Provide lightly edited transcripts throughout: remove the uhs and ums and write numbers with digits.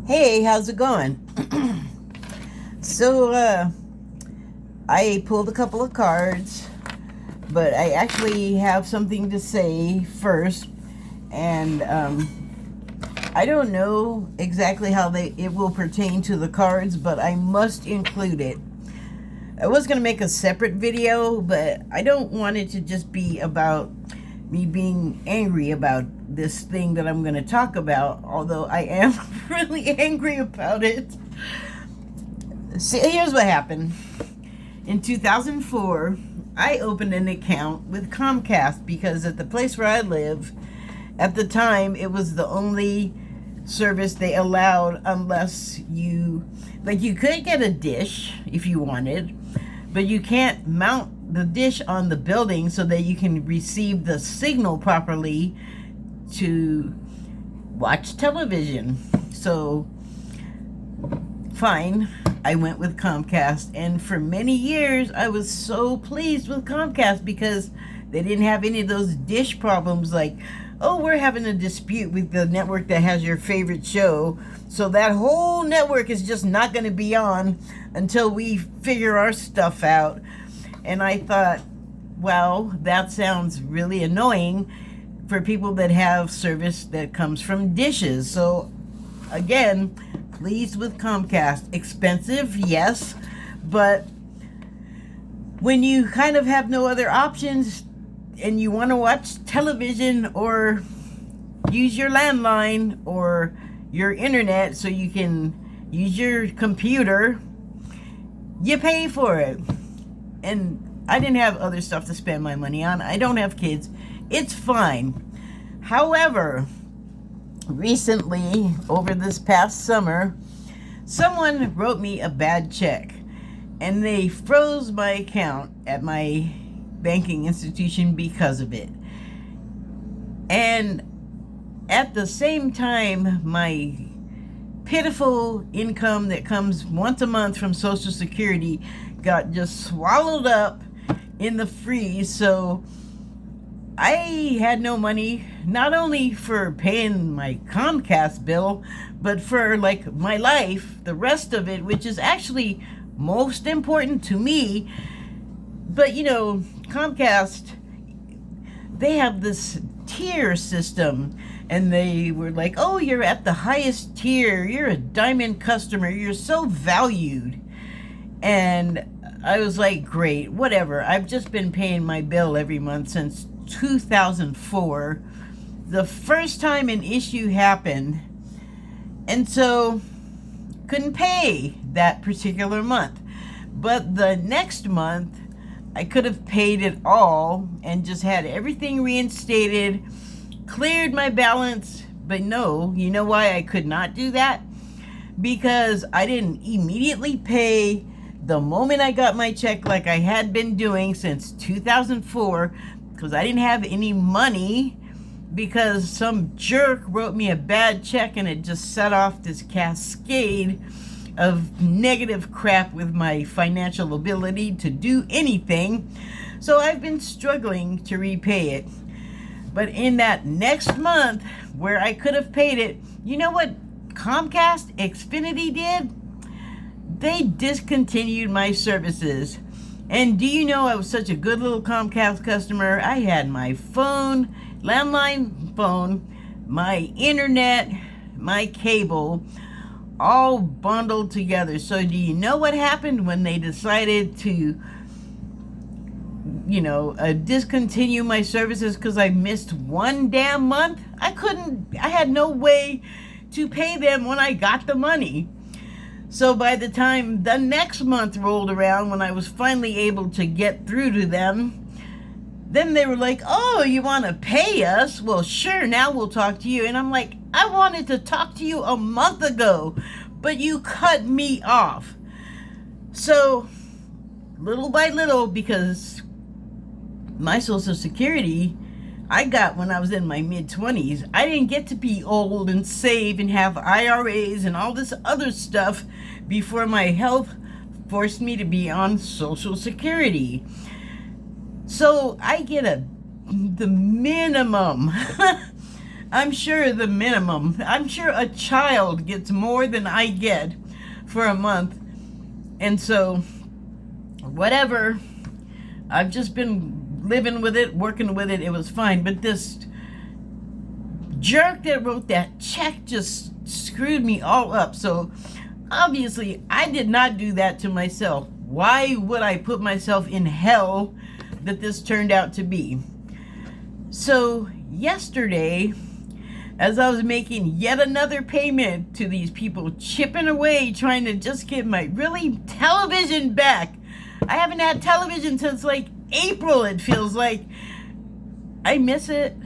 Hey, how's it going? So, I pulled a couple of cards, but I actually have something to say first, and I don't know exactly how it will pertain to the cards, but I must include it. I was going to make a separate video, but I don't want it to just be about me being angry about this thing that I'm going to talk about, although I am really angry about it. See, here's what happened. In 2004, I opened an account with Comcast because at the place where I live, at the time, it was the only service they allowed unless you could get a dish if you wanted, but you can't mount the dish on the building so that you can receive the signal properly to watch television. So, fine, I went with Comcast, and for many years I was so pleased with Comcast because they didn't have any of those dish problems like, oh, we're having a dispute with the network that has your favorite show, so that whole network is just not going to be on until we figure our stuff out. And I thought, well, that sounds really annoying for people that have service that comes from dishes. So, again, pleased with Comcast. Expensive, yes, but when you kind of have no other options and you want to watch television or use your landline or your internet so you can use your computer, you pay for it. And I didn't have other stuff to spend my money on. I don't have kids. It's fine. However, recently, over this past summer, someone wrote me a bad check and they froze my account at my banking institution because of it. And at the same time, my pitiful income that comes once a month from Social Security got just swallowed up in the freeze. So I had no money, not only for paying my Comcast bill, but for like my life, the rest of it, which is actually most important to me. But you know, Comcast, they have this tier system, and they were like, oh, you're at the highest tier, you're a diamond customer, you're so valued. And I was like, great, whatever. I've just been paying my bill every month since 2004, the first time an issue happened, and so couldn't pay that particular month. But the next month, I could have paid it all and just had everything reinstated, cleared my balance. But no, you know why I could not do that? Because I didn't immediately pay the moment I got my check like I had been doing since 2004, because I didn't have any money, because some jerk wrote me a bad check and it just set off this cascade of negative crap with my financial ability to do anything. So I've been struggling to repay it. But in that next month where I could have paid it, you know what Comcast Xfinity did? They discontinued my services. And do you know I was such a good little Comcast customer? I had my phone, landline phone, my internet, my cable, all bundled together. So do you know what happened when they decided to, discontinue my services because I missed one damn month? I had no way to pay them when I got the money. So by the time the next month rolled around, when I was finally able to get through to them, then they were like, oh, you want to pay us? Well, sure, now we'll talk to you. And I'm like, I wanted to talk to you a month ago, but you cut me off. So little by little, because my Social Security I got when I was in my mid-20s. I didn't get to be old and save and have IRAs and all this other stuff before my health forced me to be on Social Security. So I get the minimum I'm sure the minimum, I'm sure a child gets more than I get for a month. And so, whatever, I've just been living with it, working with it. It was fine. But this jerk that wrote that check just screwed me all up. So, obviously, I did not do that to myself. Why would I put myself in hell that this turned out to be? So, yesterday, as I was making yet another payment to these people, chipping away, trying to just get my television back. I haven't had television since like April, it feels like. I miss it.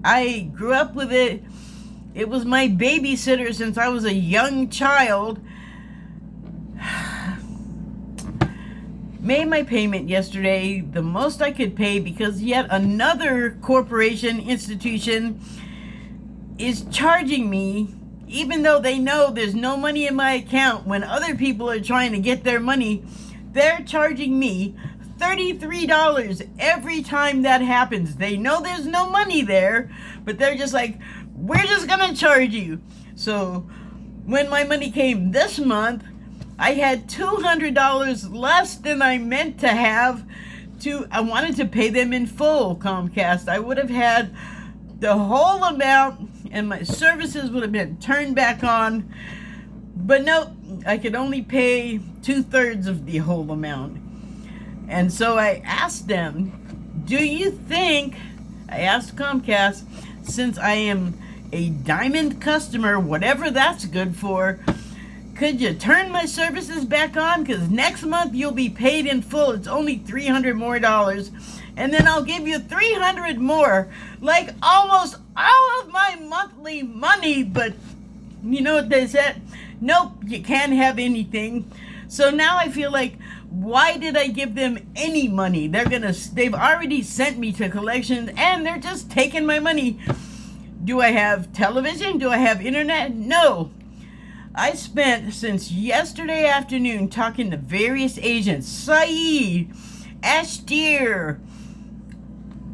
I grew up with it. It was my babysitter since I was a young child. Made my payment yesterday, the most I could pay, because yet another corporation, institution, is charging me, even though they know there's no money in my account. When other people are trying to get their money, they're charging me $33 every time that happens. They know there's no money there, but they're just like, we're just gonna charge you. So when my money came this month, I had $200 less than I meant to have. I wanted to pay them in full, Comcast. I would have had the whole amount and my services would have been turned back on. But no, I could only pay 2/3 of the whole amount. And so I asked them, do you think, I asked Comcast, since I am a diamond customer, whatever that's good for, could you turn my services back on? Because next month you'll be paid in full. It's only $300 more. And then I'll give you $300 more. Like almost all of my monthly money. But you know what they said? Nope, you can't have anything. So now I feel like, why did I give them any money? They've already sent me to collections and they're just taking my money. Do I have television? Do I have internet? No. I spent since yesterday afternoon talking to various agents, Saeed, Ashtir,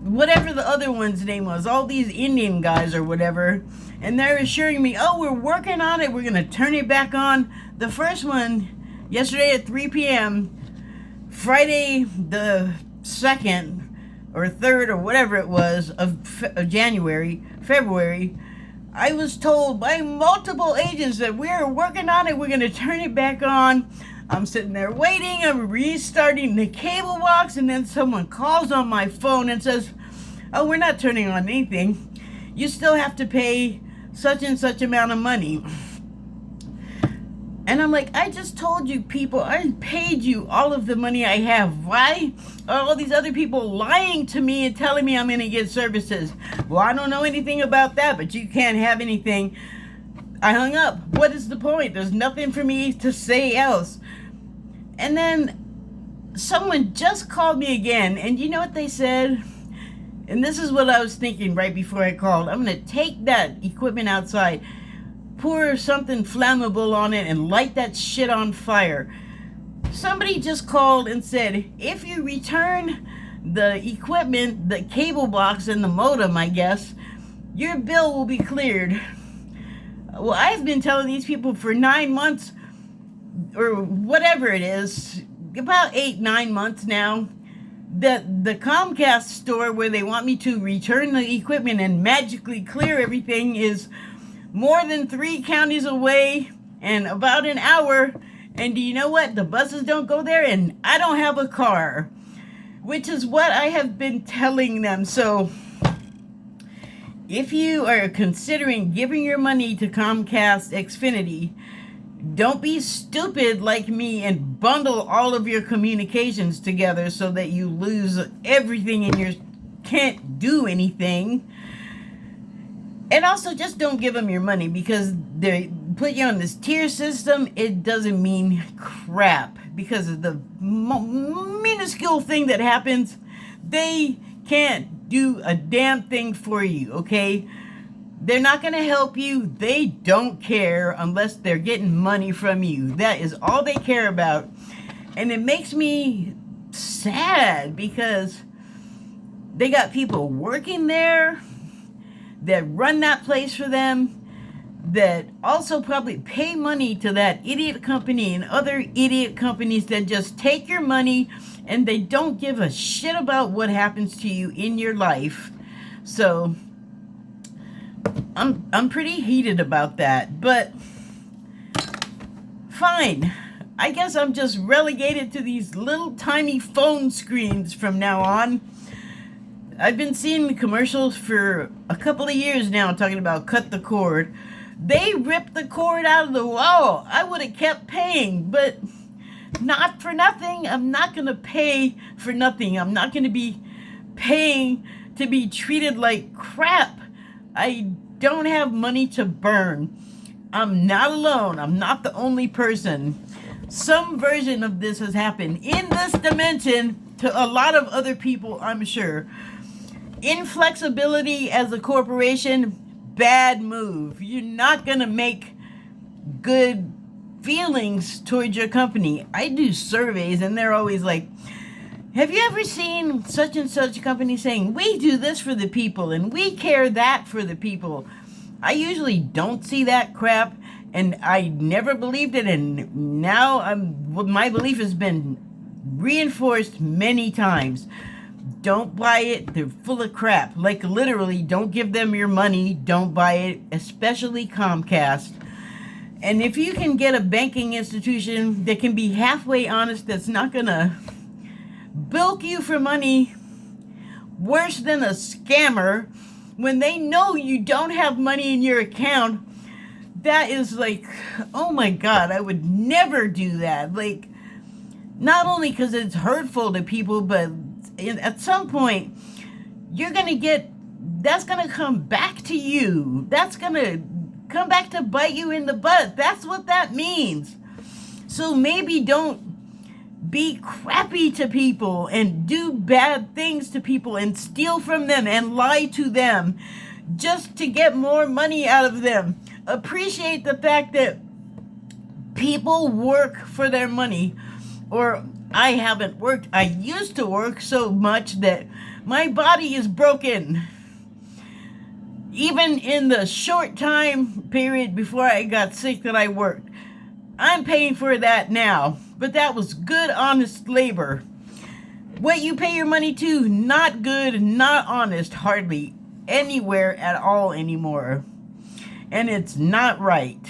whatever the other one's name was, all these Indian guys or whatever, and they're assuring me, oh, we're working on it, we're going to turn it back on. The first one, yesterday at 3 p.m., Friday the 2nd or 3rd or whatever it was of February, I was told by multiple agents that we're working on it, we're going to turn it back on. I'm sitting there waiting, I'm restarting the cable box, and then someone calls on my phone and says, oh, we're not turning on anything. You still have to pay such and such amount of money. And I'm like, I just told you people, I paid you all of the money I have. Why are all these other people lying to me and telling me I'm going to get services? Well, I don't know anything about that, but you can't have anything. I hung up. What is the point? There's nothing for me to say else. And then someone just called me again, and you know what they said? And this is what I was thinking right before I called. I'm going to take that equipment outside, pour something flammable on it, and light that shit on fire. Somebody just called and said, if you return the equipment, the cable box and the modem, I guess, your bill will be cleared. Well, I've been telling these people for 9 months, or whatever it is, about 8-9 months now, that the Comcast store where they want me to return the equipment and magically clear everything is more than 3 counties away and about an hour. And do you know what? The buses don't go there and I don't have a car, which is what I have been telling them. So if you are considering giving your money to Comcast Xfinity, don't be stupid like me and bundle all of your communications together so that you lose everything and you can't do anything. And also, just don't give them your money, because they put you on this tier system. It doesn't mean crap, because of the minuscule thing that happens. They can't do a damn thing for you, okay? They're not going to help you. They don't care unless they're getting money from you. That is all they care about. And it makes me sad, because they got people working there that run that place for them, that also probably pay money to that idiot company and other idiot companies that just take your money and they don't give a shit about what happens to you in your life. So I'm pretty heated about that, but fine. I guess I'm just relegated to these little tiny phone screens from now on. I've been seeing the commercials for a couple of years now talking about cut the cord. They ripped the cord out of the wall. I would have kept paying, but not for nothing. I'm not going to pay for nothing. I'm not going to be paying to be treated like crap. I don't have money to burn. I'm not alone. I'm not the only person. Some version of this has happened in this dimension to a lot of other people, I'm sure. Inflexibility as a corporation, bad move. You're not going to make good feelings towards your company. I do surveys and they're always like, have you ever seen such and such company saying, we do this for the people and we care that for the people? I usually don't see that crap, and I never believed it, and now my belief has been reinforced many times. Don't buy it. They're full of crap. Like, literally, don't give them your money. Don't buy it, especially Comcast. And if you can get a banking institution that can be halfway honest, that's not going to bilk you for money worse than a scammer, when they know you don't have money in your account, that is like, oh my God, I would never do that. Like, not only because it's hurtful to people, but at some point, you're going to that's going to come back to you. That's going to come back to bite you in the butt. That's what that means. So maybe don't be crappy to people and do bad things to people and steal from them and lie to them just to get more money out of them. Appreciate the fact that people work for their money. Or I haven't worked. I used to work so much that my body is broken. Even in the short time period before I got sick that I worked. I'm paying for that now. But that was good, honest labor. What you pay your money to, not good, not honest, hardly anywhere at all anymore. And it's not right.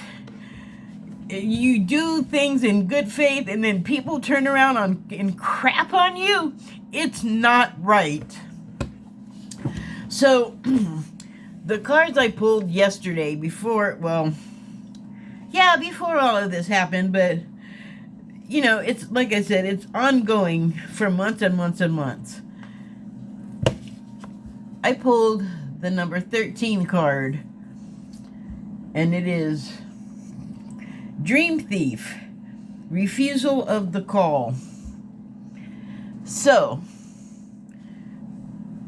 You do things in good faith and then people turn around and crap on you. It's not right. So, the cards I pulled yesterday before all of this happened, but you know, it's like I said, it's ongoing for months and months and months. I pulled the number 13 card, and it is Dream Thief, refusal of the call. So,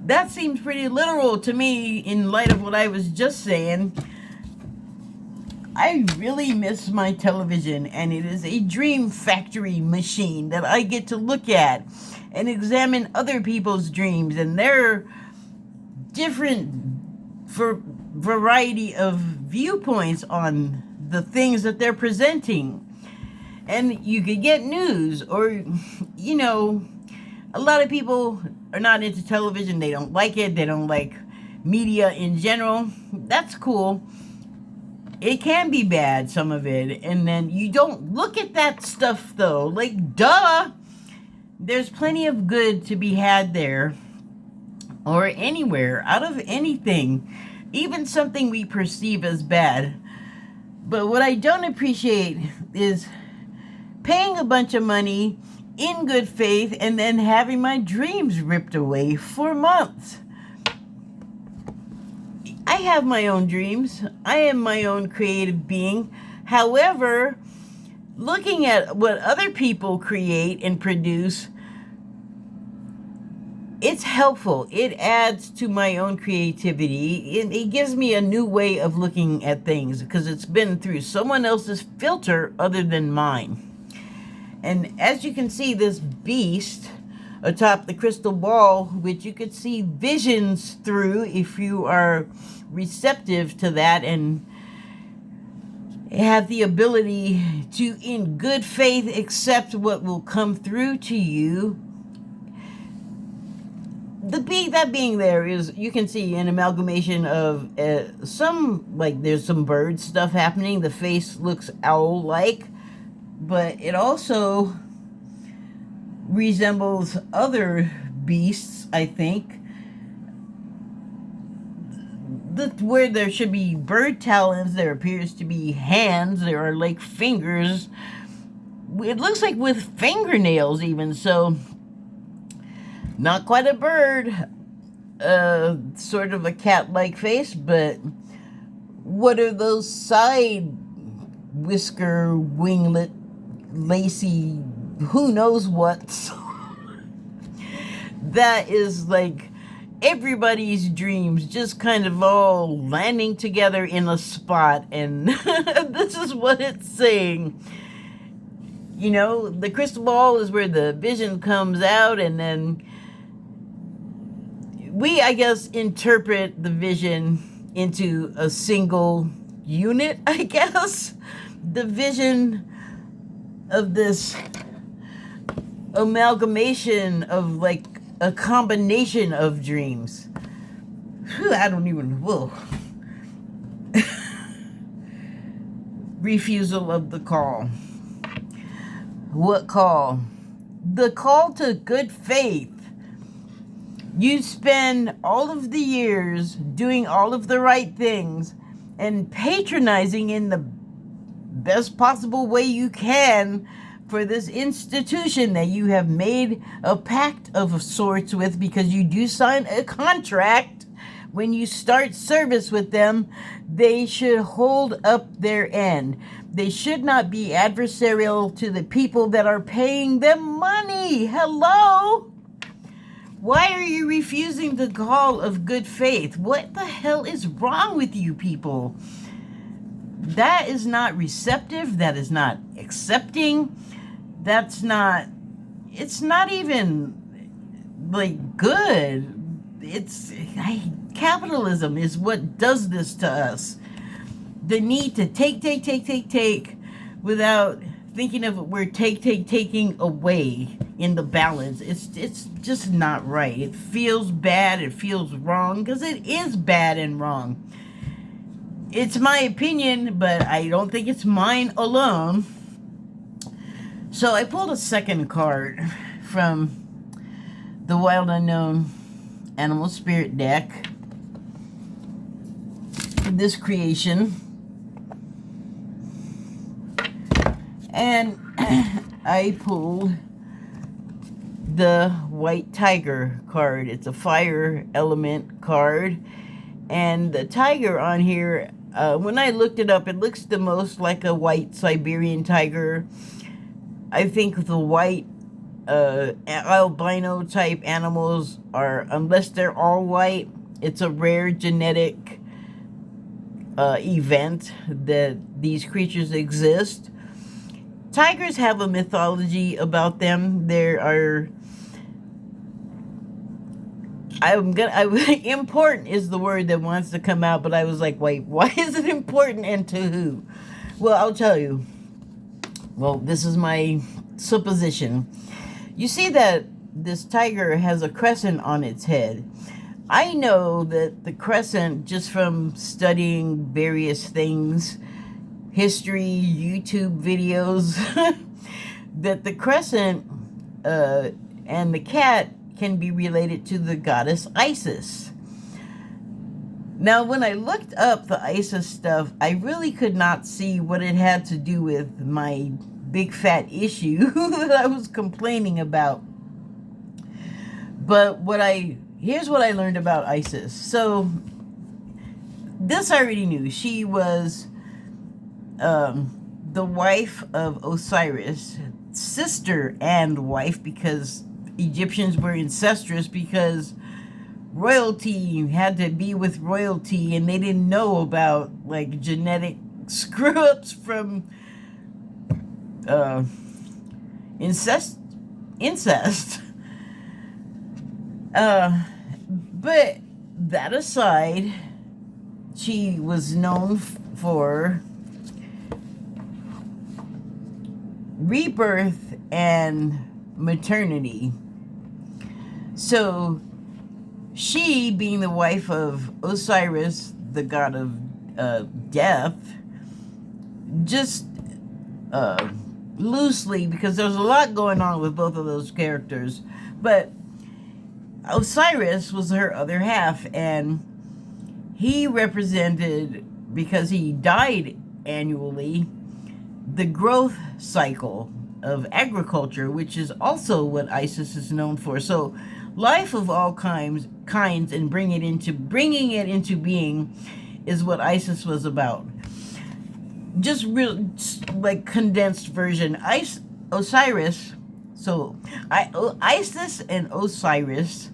that seems pretty literal to me in light of what I was just saying. I really miss my television, and it is a dream factory machine that I get to look at and examine other people's dreams and their different variety of viewpoints on the things that they're presenting. And you could get news, or, you know, a lot of people are not into television. They don't like it. They don't like media in general. That's cool. It can be bad, some of it, and then you don't look at that stuff, though. Like, duh! There's plenty of good to be had there, or anywhere, out of anything, even something we perceive as bad. But what I don't appreciate is paying a bunch of money in good faith and then having my dreams ripped away for months. I have my own dreams. I am my own creative being. However, looking at what other people create and produce, it's helpful. It adds to my own creativity. It gives me a new way of looking at things because it's been through someone else's filter other than mine. And as you can see, this beast atop the crystal ball, which you could see visions through if you are receptive to that and have the ability to, in good faith, accept what will come through to you. That being there is, you can see an amalgamation of there's some bird stuff happening. The face looks owl-like, but it also resembles other beasts, I think. Where there should be bird talons, there appears to be hands. There are like fingers. It looks like with fingernails even, so not quite a bird. Sort of a cat-like face, but what are those side whisker, winglet, lacy, who knows what? That is like everybody's dreams just kind of all landing together in a spot, and this is what it's saying. You know, the crystal ball is where the vision comes out, and then we, I guess, interpret the vision into a single unit, I guess. The vision of this amalgamation of like a combination of dreams. Whew, I don't even, whoa. Refusal of the call. What call? The call to good faith. You spend all of the years doing all of the right things and patronizing in the best possible way you can for this institution that you have made a pact of sorts with, because you do sign a contract. When you start service with them, they should hold up their end. They should not be adversarial to the people that are paying them money. Hello? Why are you refusing the call of good faith? What the hell is wrong with you people? That is not receptive. That is not accepting. It's not even like good. Capitalism is what does this to us. The need to take without thinking of it, we're taking away in the balance. It's just not right. It feels bad. It feels wrong, because it is bad and wrong. It's my opinion, but I don't think it's mine alone. So I pulled a second card from the Wild Unknown Animal Spirit deck. This creation. And I pulled the White Tiger card. It's a fire element card. And the tiger on here, when I looked it up, it looks the most like a white Siberian tiger. I think the white albino type animals are, unless they're all white, it's a rare genetic event that these creatures exist. Tigers have a mythology about them. There are, important is the word that wants to come out, but I was like, wait, why is it important and to who? Well, I'll tell you. Well, this is my supposition. You see that this tiger has a crescent on its head. I know that the crescent, just from studying various things, history, YouTube videos, that the crescent and the cat can be related to the goddess Isis. Now, when I looked up the Isis stuff, I really could not see what it had to do with my big fat issue that I was complaining about. But here's what I learned about Isis. So, this I already knew. She was the wife of Osiris, sister and wife, because Egyptians were incestuous, because royalty had to be with royalty, and they didn't know about like genetic screw-ups from incest. But that aside, she was known for rebirth and maternity. So she, being the wife of Osiris, the god of death, just loosely, because there's a lot going on with both of those characters, but Osiris was her other half, and he represented, because he died annually, the growth cycle of agriculture, which is also what Isis is known for. So life of all kinds and bringing it into being is what Isis was about. Just real, like, condensed version. Osiris. So Isis and Osiris.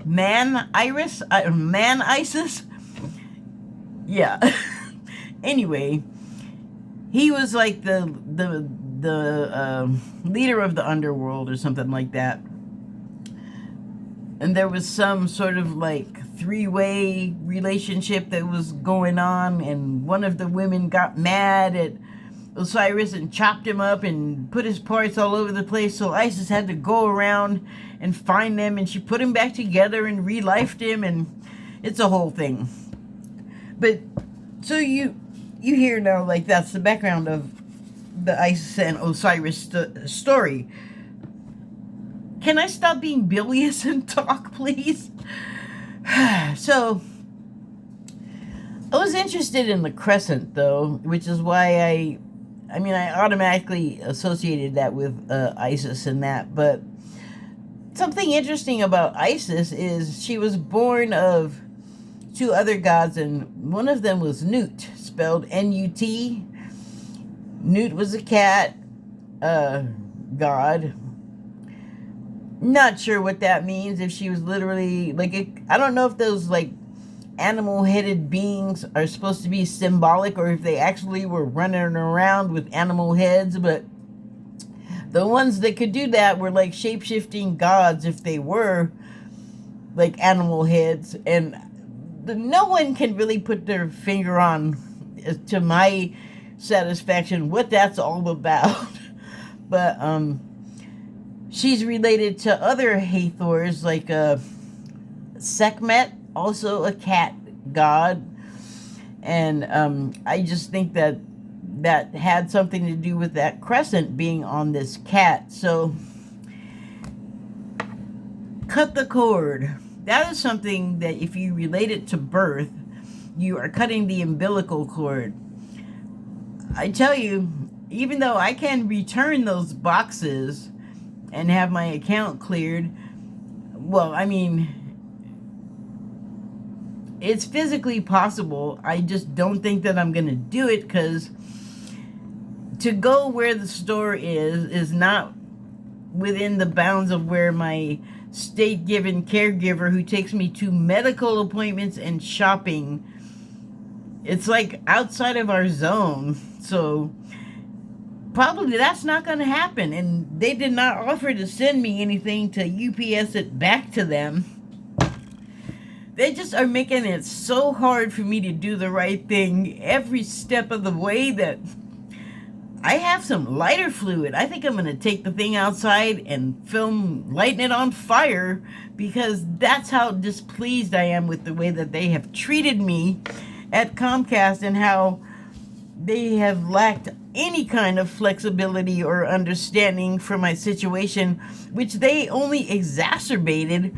Man Isis. Yeah. Anyway, he was like the leader of the underworld or something like that. And there was some sort of like three-way relationship that was going on, and one of the women got mad at Osiris and chopped him up and put his parts all over the place, so Isis had to go around and find them, and she put him back together and re-lifed him, and it's a whole thing. But so you hear now, like, that's the background of the Isis and Osiris story. Can I stop being bilious and talk, please? So, I was interested in the crescent, though, which is why I automatically associated that with Isis and that, but something interesting about Isis is she was born of two other gods, and one of them was Nut, spelled N-U-T. Nut was a cat god. Not sure what that means, if she was literally, like, I don't know if those, like, animal-headed beings are supposed to be symbolic, or if they actually were running around with animal heads, but the ones that could do that were, like, shape-shifting gods, if they were, like, animal heads, and no one can really put their finger on, to my satisfaction, what that's all about. But, she's related to other Hathors, like Sekhmet, also a cat god. And I just think that had something to do with that crescent being on this cat. So, cut the cord. That is something that if you relate it to birth, you are cutting the umbilical cord. I tell you, even though I can return those boxes and have my account cleared, well, I mean, it's physically possible. I just don't think that I'm going to do it, because to go where the store is not within the bounds of where my state-given caregiver, who takes me to medical appointments and shopping, it's like outside of our zone. So probably that's not going to happen, and they did not offer to send me anything to UPS it back to them. They just are making it so hard for me to do the right thing every step of the way that I have some lighter fluid. I think I'm going to take the thing outside and film lighting it on fire, because that's how displeased I am with the way that they have treated me at Comcast, and how they have lacked any kind of flexibility or understanding for my situation, which they only exacerbated,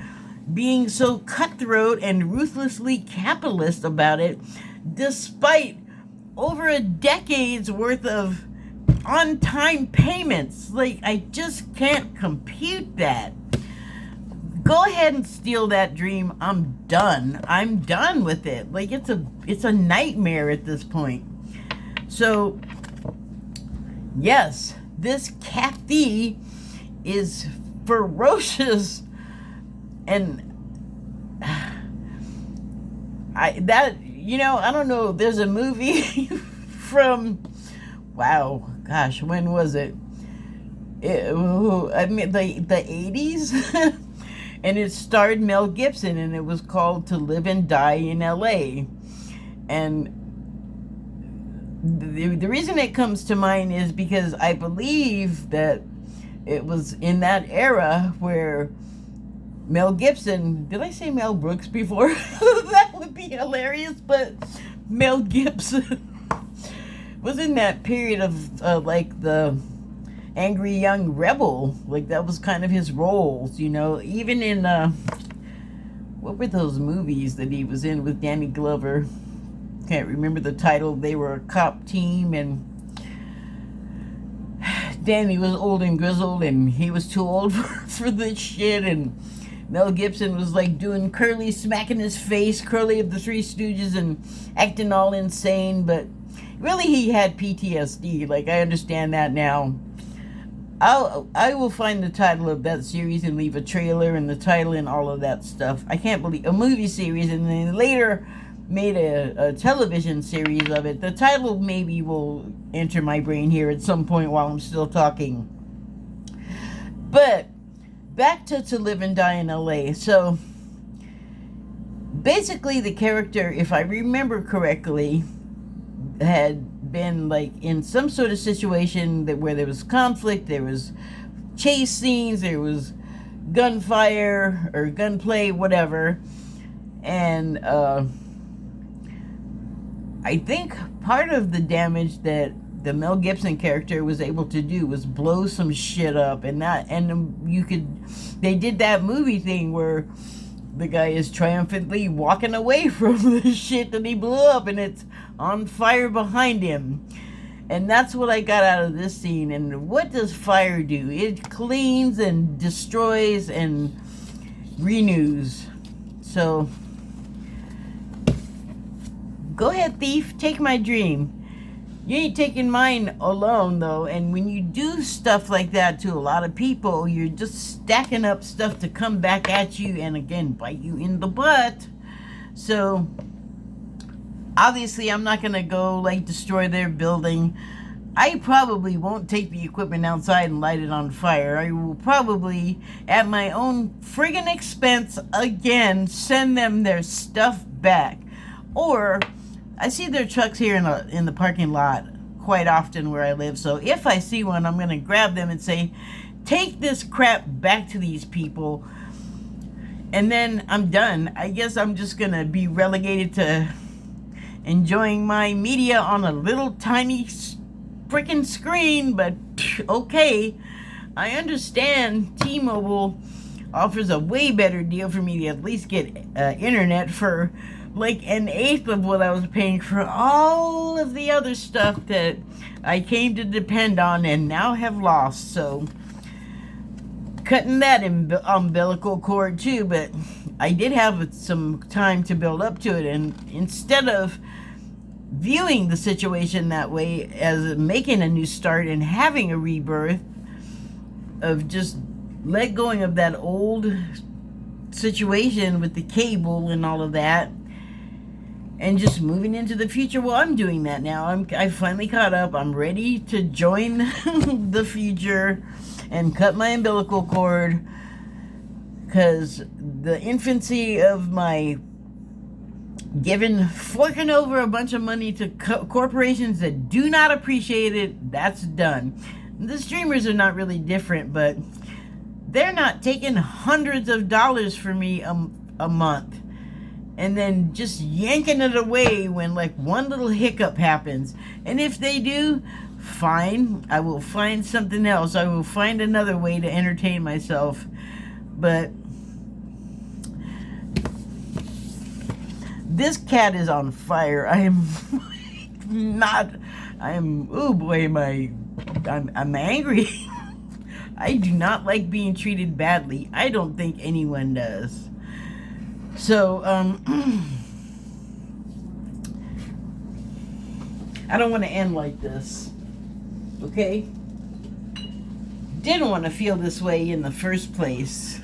being so cutthroat and ruthlessly capitalist about it, despite over a decade's worth of on-time payments. Like, I just can't compute that. Go ahead and steal that dream. I'm done. I'm done with it. Like, it's a nightmare at this point. So, yes, this Kathy is ferocious, and I don't know, there's a movie from, wow, gosh, when was it? I mean, the 80s. And it starred Mel Gibson, and it was called To Live and Die in LA. And the reason it comes to mind is because I believe that it was in that era where Mel Gibson, did I say Mel Brooks before? That would be hilarious, but Mel Gibson was in that period of like the angry young rebel. Like, that was kind of his roles, you know. Even in what were those movies that he was in with Danny Glover? Can't remember the title. They were a cop team, and Danny was old and grizzled, and he was too old for this shit, and Mel Gibson was like doing Curly, smacking his face, Curly of the Three Stooges, and acting all insane. But really, he had PTSD. Like, I understand that now. I will find the title of that series and leave a trailer and the title and all of that stuff. I can't believe a movie series, and then later made a television series of it. The title maybe will enter my brain here at some point while I'm still talking. But back to Live and Die in LA. So basically, the character, if I remember correctly, had been like in some sort of situation where there was conflict, there was chase scenes, there was gunfire or gunplay, whatever. And I think part of the damage that the Mel Gibson character was able to do was blow some shit up, and they did that movie thing where the guy is triumphantly walking away from the shit that he blew up, and it's on fire behind him. And that's what I got out of this scene. And what does fire do? It cleans and destroys and renews. So go ahead, thief, take my dream. You ain't taking mine alone, though. And when you do stuff like that to a lot of people, you're just stacking up stuff to come back at you and, again, bite you in the butt. So obviously, I'm not going to go, like, destroy their building. I probably won't take the equipment outside and light it on fire. I will probably, at my own friggin' expense, again, send them their stuff back. Or I see their trucks here in the parking lot quite often where I live. So if I see one, I'm going to grab them and say, take this crap back to these people. And then I'm done. I guess I'm just going to be relegated to enjoying my media on a little tiny freaking screen. But okay, I understand T-Mobile offers a way better deal for me to at least get internet for like 1/8 of what I was paying for all of the other stuff that I came to depend on and now have lost. So cutting that umbilical cord too, but I did have some time to build up to it, and instead of viewing the situation that way as making a new start and having a rebirth, of just let going of that old situation with the cable and all of that and just moving into the future. Well, I'm doing that now. I finally caught up. I'm ready to join the future and cut my umbilical cord, because the infancy of my forking over a bunch of money to corporations that do not appreciate it, that's done. The streamers are not really different, but they're not taking hundreds of dollars for me a month and then just yanking it away when like one little hiccup happens. And if they do, fine, I will find something else. I will find another way to entertain myself. But this cat is on fire. I'm angry. I do not like being treated badly. I don't think anyone does. So, I don't want to end like this. Okay? Didn't want to feel this way in the first place.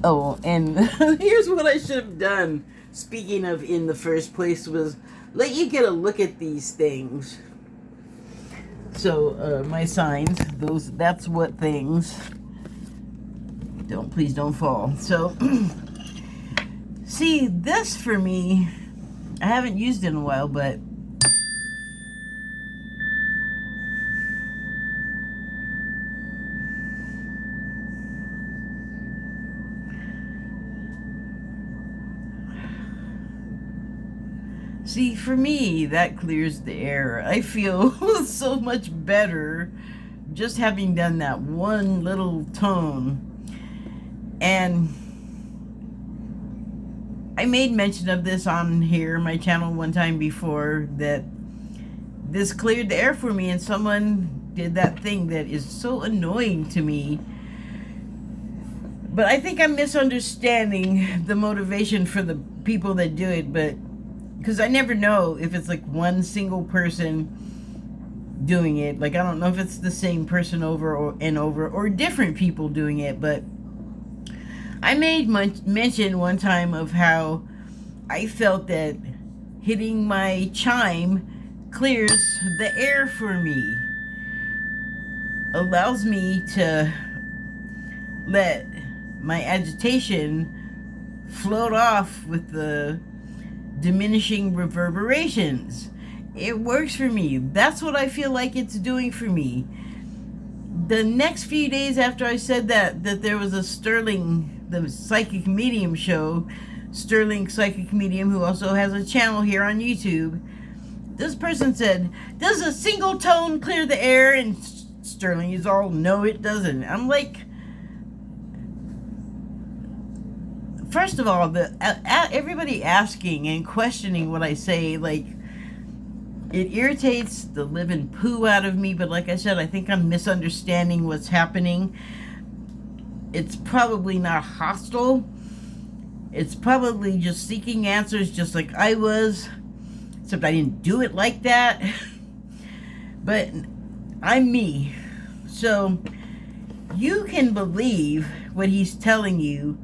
Oh, and here's what I should have done. Speaking of in the first place, was let you get a look at these things. So my signs, that's what things. Please don't fall. So see, this for me, I haven't used it in a while, but see, for me, that clears the air. I feel so much better just having done that one little tone. And I made mention of this on here, my channel, one time before, that this cleared the air for me, and someone did that thing that is so annoying to me. But I think I'm misunderstanding the motivation for the people that do it, but because I never know if it's like one single person doing it. Like, I don't know if it's the same person over and over, or different people doing it. But I made mention one time of how I felt that hitting my chime clears the air for me, allows me to let my agitation float off with the diminishing reverberations. It works for me. That's what I feel like it's doing for me. The next few days after I said that there was a Sterling, the psychic medium show, Sterling Psychic Medium, who also has a channel here on YouTube, this person said, does a single tone clear the air? And Sterling is all, no it doesn't. I'm like, first of all, everybody asking and questioning what I say, like, it irritates the living poo out of me. But like I said, I think I'm misunderstanding what's happening. It's probably not hostile. It's probably just seeking answers, just like I was, except I didn't do it like that. But I'm me. So you can believe what he's telling you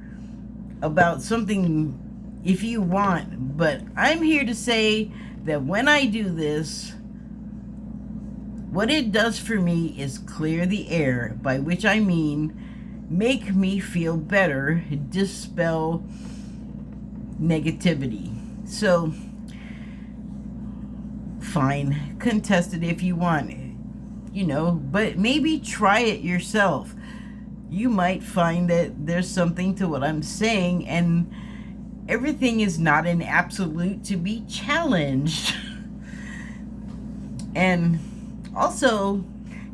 about something if you want, but I'm here to say that when I do this, what it does for me is clear the air, by which I mean make me feel better, dispel negativity. So fine, contest it if you want, but maybe try it yourself. You might find that there's something to what I'm saying, and everything is not an absolute to be challenged. And also,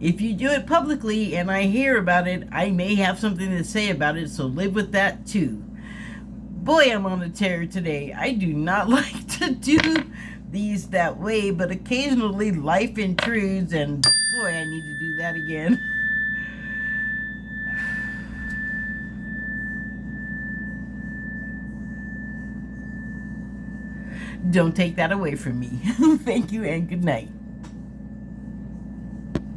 if you do it publicly and I hear about it, I may have something to say about it, so live with that too. Boy, I'm on a tear today. I do not like to do these that way, but occasionally life intrudes, and boy, I need to do that again. Don't take that away from me. Thank you and good night.